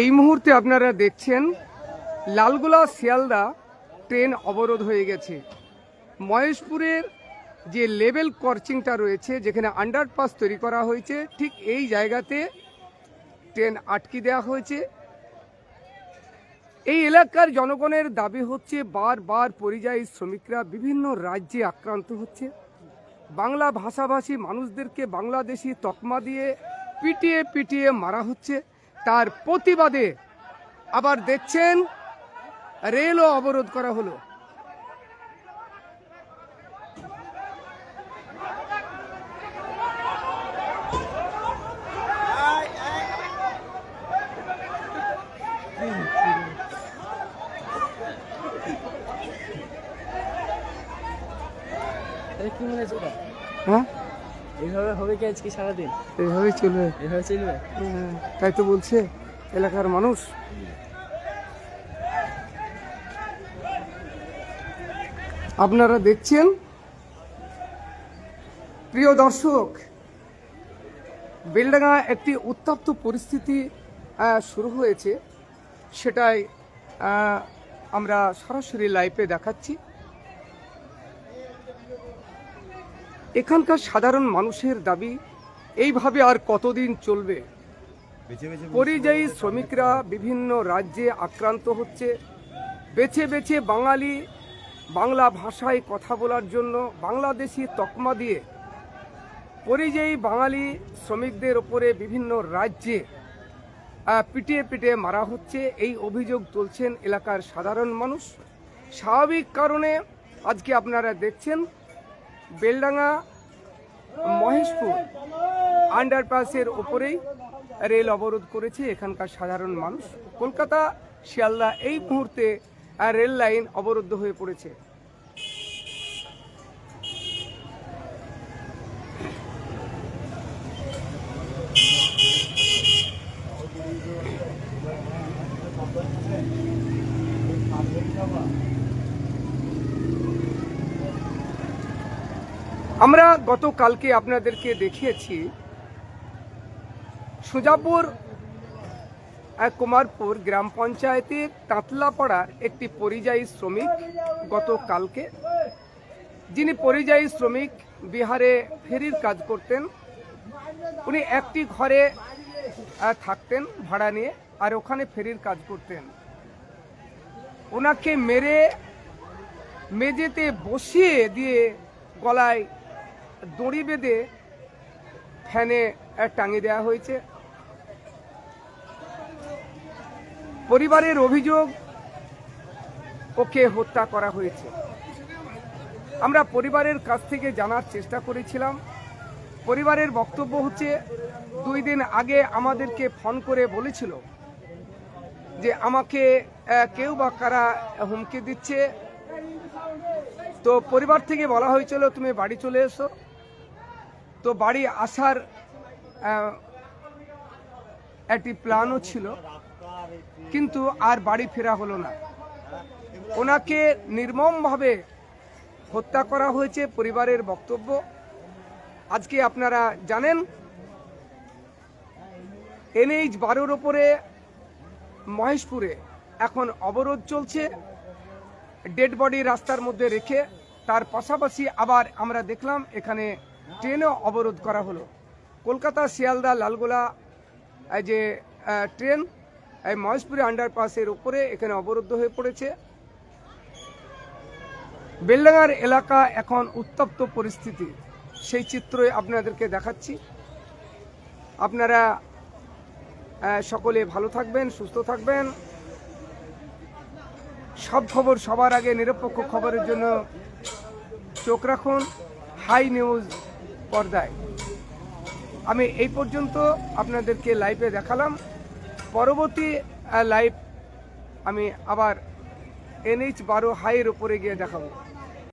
এই মুহূর্তে আপনারা দেখছেন লালগোলা শিয়ালদা ট্রেন অবরোধ হয়ে গেছে। মহেশপুরের যে লেভেল ক্রসিংটা রয়েছে, যেখানে আন্ডারপাস তৈরি করা হয়েছে, ঠিক এই জায়গাতে ট্রেন আটকে দেওয়া হয়েছে। এই এলাকার জনগণের দাবি হচ্ছে, বারবার পরিযায়ী শ্রমিকরা বিভিন্ন রাজ্যে আক্রান্ত হচ্ছে। বাংলা ভাষাভাষী মানুষদেরকে বাংলাদেশি তকমা দিয়ে পিটিয়ে পিটিয়ে মারা হচ্ছে। তার প্রতিবাদে আবার দেখছেন রেলও অবরোধ করা হলো। কি মনে হচ্ছে হ্যাঁ, এইভাবে হবে কি আজকে সারাদিন? এইভাবে চলবে, এভাবে চলবে। তাই তো বলছে এলাকার মানুষ। আপনারা দেখছেন প্রিয় দর্শক, বেলডাঙ্গা একটি উত্তপ্ত পরিস্থিতি শুরু হয়েছে, সেটাই আমরা সরাসরি লাইভে দেখাচ্ছি। এখানকার সাধারণ মানুষের দাবি, এইভাবে আর কতদিন চলবে? পরিযায়ী শ্রমিকরা বিভিন্ন রাজ্যে আক্রান্ত হচ্ছে। বেছে বেছে বাঙালি বাংলা ভাষায় কথা বলার জন্য বাংলাদেশি তকমা দিয়ে পরিযায়ী বাঙালি শ্রমিকদের ওপরে বিভিন্ন রাজ্যে পিটিয়ে পিটিয়ে মারা হচ্ছে। এই অভিযোগ তুলছেন এলাকার সাধারণ মানুষ। স্বাভাবিক কারণে আজকে আপনারা দেখছেন বেলডাঙ্গা মহেশপুর আন্ডারপাসের ওপরেই রেল অবরোধ করেছে এখানকার সাধারণ মানুষ। কলকাতা শিয়ালদা এই মুহূর্তে রেল লাইন অবরুদ্ধ হয়ে পড়েছে। আমরা গতকালকে আপনাদেরকে দেখিয়েছি সুজাপুর কুমারপুর গ্রাম পঞ্চায়েতের তাঁতলাপাড়ার একটি পরিযায়ী শ্রমিক গতকালকে, যিনি পরিযায়ী শ্রমিক বিহারে ফেরির কাজ করতেন। উনি একটি ঘরে থাকতেন ভাড়া নিয়ে, আর ওখানে ফেরির কাজ করতেন। ওনাকে মেরে মেঝেতে বসিয়ে দিয়ে গলায় দড়ি বেঁধে ফ্যানে টাঙিয়ে দেওয়া হয়েছে। পরিবারের অভিযোগ, ওকে হত্যা করা হয়েছে। আমরা পরিবারের কাছ থেকে জানার চেষ্টা করেছিলাম। পরিবারের বক্তব্য হচ্ছে, 2 দিন আগে আমাদেরকে ফোন করে বলেছিল যে আমাকে কেউ বা কারা হুমকি দিচ্ছে। তো পরিবার থেকে বলা হয়েছিল তুমি বাড়ি চলে এসো। তো বাড়ি আসার একটি প্ল্যানও ছিল, কিন্তু আর বাড়ি ফেরা হলো না। ওনাকে নির্মমভাবে হত্যা করা হয়েছে পরিবারের বক্তব্য। আজকে আপনারা জানেন NH-12 ওপরে মহেশপুরে এখন অবরোধ চলছে, ডেড বডি রাস্তার মধ্যে রেখে। তার পাশাপাশি আবার আমরা দেখলাম এখানে ট্রেনও অবরোধ করা হলো। কলকাতা শিয়ালদা লালগোলা যে ট্রেন এই মহেশপুরে আন্ডারপাসের উপরে এখানে অবরুদ্ধ হয়ে পড়েছে। বেলডাঙ্গার এলাকা এখন উত্তপ্ত পরিস্থিতি, সেই চিত্রই আপনাদেরকে দেখাচ্ছি। আপনারা সকলে ভালো থাকবেন, সুস্থ থাকবেন। সব খবর সবার আগে নিরপেক্ষ খবরের জন্য চোখ রাখুন হাই নিউজ পর্দায়। আমি এই পর্যন্ত আপনাদেরকে লাইভে দেখালাম। পরবর্তী লাইভ আমি আবার NH-12 হাইয়ের উপরে গিয়ে দেখাবো।